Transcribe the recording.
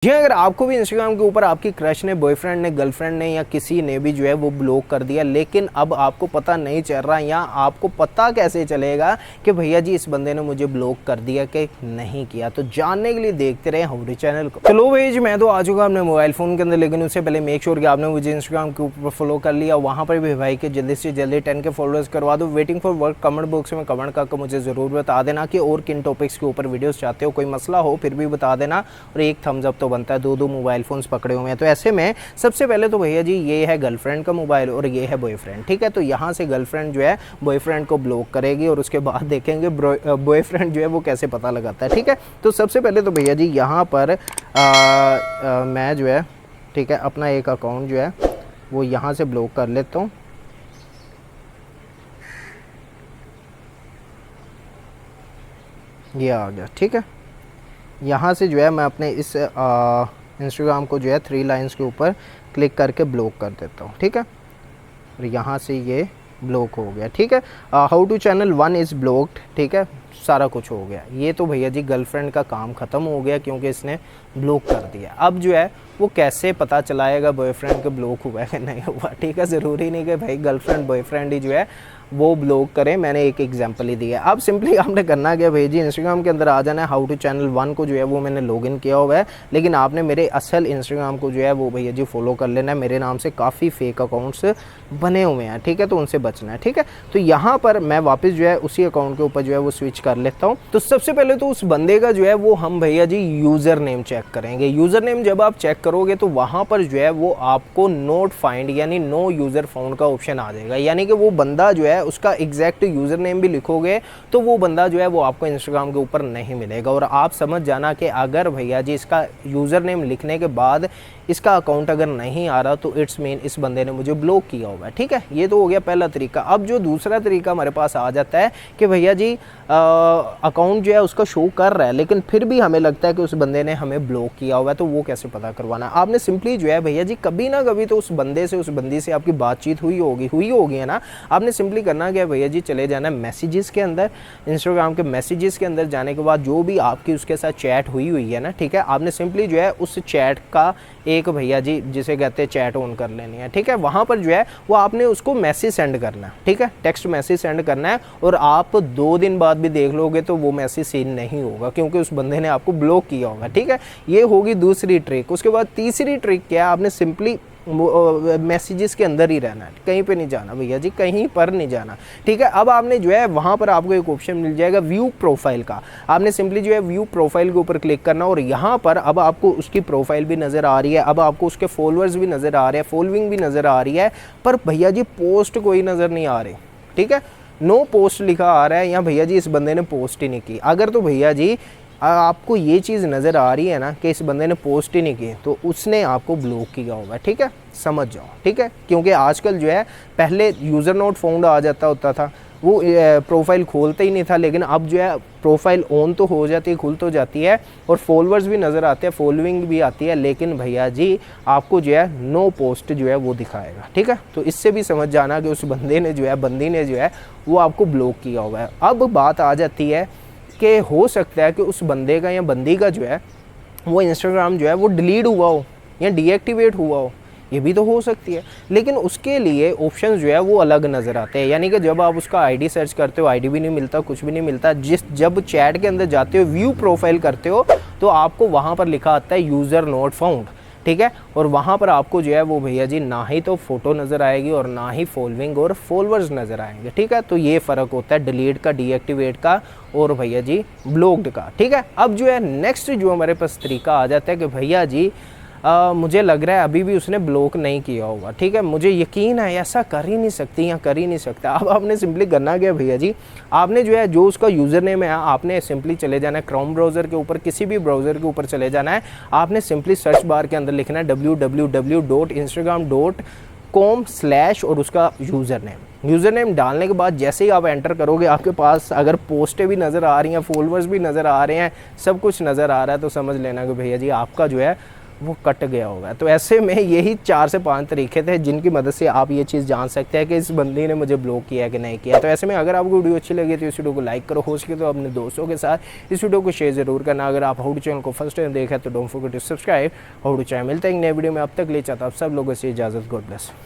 जी अगर आपको भी इंस्टाग्राम के ऊपर आपकी क्रश ने, बॉयफ्रेंड ने, गर्लफ्रेंड ने या किसी ने भी जो है वो ब्लॉक कर दिया, लेकिन अब आपको पता नहीं चल रहा या आपको पता कैसे चलेगा कि भैया जी इस बंदे ने मुझे ब्लॉक कर दिया कि नहीं किया, तो जानने के लिए देखते रहे हमारे चैनल को। चलो भाई जी मैं तो आ चुका अपने मोबाइल फ़ोन के अंदर, लेकिन उससे पहले मेक श्योर कि आपने मुझे इंस्टाग्राम के ऊपर फॉलो कर लिया, वहाँ पर भी भाई के जल्दी से जल्दी 10 के फॉलोअर्स करवा दो। Waiting for work comment box में कमेंट करके मुझे ज़रूर बता देना कि और किन टॉपिक्स के ऊपर वीडियोज़ चाहते हो, कोई मसला हो फिर भी बता देना, और एक थम्स अप तो बनता है। दो मोबाइल फ़ोन्स पकड़े हुए हैं, तो ऐसे में सबसे पहले तो भैया जी ये है गर्लफ्रेंड का मोबाइल और ये है बॉयफ्रेंड, ठीक है। तो यहाँ से गर्लफ्रेंड जो है बॉयफ्रेंड को ब्लॉक करेगी और उसके बाद देखेंगे बॉयफ्रेंड जो है वो कैसे पता लगाता है, ठीक है। तो सबसे पहले तो भैया जी यहाँ पर मैं जो है, ठीक है, अपना एक अकाउंट जो है वो यहाँ से ब्लॉक कर लेता हूँ। ये आ गया, ठीक है। यहाँ से जो है मैं अपने इस इंस्टाग्राम को जो है 3 लाइंस के ऊपर क्लिक करके ब्लॉक कर देता हूँ, ठीक है। और यहाँ से ये ब्लॉक हो गया, ठीक है। How to channel 1 is blocked, ठीक है, सारा कुछ हो गया। ये तो भैया जी गर्लफ्रेंड का काम ख़त्म हो गया क्योंकि इसने ब्लॉक कर दिया। अब जो है वो कैसे पता चलाएगा बॉयफ्रेंड के ब्लॉक हुआ है कि नहीं हुआ, ठीक है। ज़रूरी नहीं कि भाई गर्लफ्रेंड बॉयफ्रेंड ही जो है वो ब्लॉक करें, मैंने एक एग्जांपल ही दिया है। अब सिंपली आपने करना क्या भाई जी, इंस्टाग्राम के अंदर आ जाना है। हाउ टू चैनल 1 को जो है वो मैंने लॉगिन किया हुआ है, लेकिन आपने मेरे असल इंस्टाग्राम को जो है वो भैया जी फॉलो कर लेना है। मेरे नाम से काफ़ी फेक अकाउंट्स बने हुए हैं, ठीक है, तो उनसे बचना है, ठीक है। तो यहाँ पर मैं वापस जो है उसी अकाउंट के ऊपर जो है वो स्विच कर लेता हूँ। तो सबसे पहले तो उस बंदे का जो है वो हम भैया जी यूज़र नेम चेक करेंगे। यूज़र नेम जब आप चेक करोगे तो वहाँ पर जो है वो आपको नोट फाइंड यानी नो यूज़र फाउंड का ऑप्शन आ जाएगा, यानी कि वो बंदा जो है उसका एग्जैक्ट यूज़र नेम भी लिखोगे तो वो बंदा जो है वो आपको इंस्टाग्राम के ऊपर नहीं मिलेगा। और आप समझ जाना कि अगर भैया जी इसका यूज़र नेम लिखने के बाद इसका अकाउंट अगर नहीं आ रहा तो इट्स मीन इस बंदे ने मुझे ब्लॉक किया हुआ है, ठीक है। ये तो हो गया पहला तरीका। अब जो दूसरा तरीका हमारे पास आ जाता है कि भैया जी अकाउंट जो है उसका शो कर रहा है लेकिन फिर भी हमें लगता है कि उस बंदे ने हमें ब्लॉक किया हुआ है, तो वो कैसे पता करवाना है। आपने सिंपली जो है भैया जी कभी ना कभी तो उस बंदे से, उस बंदी से आपकी बातचीत हुई होगी है ना। आपने सिंपली करना क्या भैया जी, चले जाना मैसेजेस के अंदर, इंस्टाग्राम के मैसेजेस के अंदर जाने के बाद जो भी आपकी उसके साथ चैट हुई है ना, ठीक है, आपने सिंपली जो है उस चैट का एक भैया जी जिसे कहते हैं चैट ऑन कर लेनी है, ठीक है। वहाँ पर जो है वो आपने उसको मैसेज सेंड करना है, ठीक है, टेक्स्ट मैसेज सेंड करना है। और आप 2 दिन बाद भी देख लोगे तो वो मैसेज सीन नहीं होगा क्योंकि उस बंदे ने आपको ब्लॉक किया होगा, ठीक है। ये होगी दूसरी ट्रिक। उसके बाद तीसरी ट्रिक क्या है, आपने सिंपली मैसेजेस के अंदर ही रहना है, कहीं पे नहीं जाना भैया जी, कहीं पर नहीं जाना, ठीक है। अब आपने जो है वहाँ पर आपको एक ऑप्शन मिल जाएगा व्यू प्रोफाइल का। आपने सिंपली जो है व्यू प्रोफाइल के ऊपर क्लिक करना और यहाँ पर अब आपको उसकी प्रोफाइल भी नज़र आ रही है, अब आपको उसके फॉलोअर्स भी नज़र आ रहे हैं, फॉलोइंग भी नज़र आ रही है, पर भैया जी पोस्ट कोई नज़र नहीं आ रही, ठीक है। नो पोस्ट लिखा आ रहा है या भैया जी इस बंदे ने पोस्ट ही नहीं की। अगर तो भैया जी आपको ये चीज़ नज़र आ रही है ना कि इस बंदे ने पोस्ट ही नहीं की, तो उसने आपको ब्लॉक किया होगा, ठीक है, समझ जाओ, ठीक है। क्योंकि आजकल जो है पहले यूज़र नोट फाउंड आ जाता होता था, वो प्रोफाइल खोलते ही नहीं था, लेकिन अब जो है प्रोफाइल ऑन तो हो जाती है, खुल तो जाती है और फॉलोअर्स भी नज़र आते हैं, फॉलोइंग भी आती है, लेकिन भैया जी आपको जो है नो पोस्ट जो है वो दिखाएगा, ठीक है। तो इससे भी समझ जाना कि उस बंदे ने जो है, बंदी ने जो है वो आपको ब्लॉक किया हुआ है। अब बात आ जाती है कि हो सकता है कि उस बंदे का या बंदी का जो है वो इंस्टाग्राम जो है वो डिलीट हुआ हो या डीएक्टिवेट हुआ हो, ये भी तो हो सकती है। लेकिन उसके लिए ऑप्शन जो है वो अलग नज़र आते हैं, यानी कि जब आप उसका आईडी सर्च करते हो आईडी भी नहीं मिलता, कुछ भी नहीं मिलता। जब चैट के अंदर जाते हो व्यू प्रोफाइल करते हो तो आपको वहाँ पर लिखा आता है यूज़र नॉट फाउंड, ठीक है। और वहाँ पर आपको जो है वो भैया जी ना ही तो फ़ोटो नज़र आएगी और ना ही फॉलोइंग और फॉलोअर्स नज़र आएंगे, ठीक है। तो ये फ़र्क होता है डिलीट का, डीएक्टिवेट का और भैया जी ब्लॉक्ड का, ठीक है। अब जो है नेक्स्ट जो हमारे पास तरीका आ जाता है कि भैया जी मुझे लग रहा है अभी भी उसने ब्लॉक नहीं किया होगा, ठीक है, मुझे यकीन है ऐसा कर ही नहीं सकती या कर ही नहीं सकता। अब आपने सिंपली करना क्या भैया जी, आपने जो है जो उसका यूज़र नेम है आपने सिंपली चले जाना है क्रोम ब्राउज़र के ऊपर, किसी भी ब्राउज़र के ऊपर चले जाना है। आपने सिंपली सर्च बार के अंदर लिखना है www.instagram.com/ और उसका यूज़र नेम डालने के बाद जैसे ही आप एंटर करोगे आपके पास अगर पोस्टें भी नज़र आ रही हैं, फॉलोअर्स भी नज़र आ रहे हैं, सब कुछ नज़र आ रहा है, तो समझ लेना कि भैया जी आपका जो है वो कट गया होगा। तो ऐसे में यही 4 से 5 तरीके थे जिनकी मदद से आप ये चीज़ जान सकते हैं कि इस बंदी ने मुझे ब्लॉक किया है कि नहीं किया। तो ऐसे में अगर आपको वीडियो अच्छी लगी तो इस वीडियो को लाइक करो, हो सके तो अपने दोस्तों के साथ इस वीडियो को शेयर जरूर करना। अगर आप हाउ टू चैनल को फर्स्ट टाइम देखा तो don't forget to subscribe how to channel. मिलते हैं नए वीडियो में, अब तक ले चाहता आप सब लोगों से इजाज़त। God bless.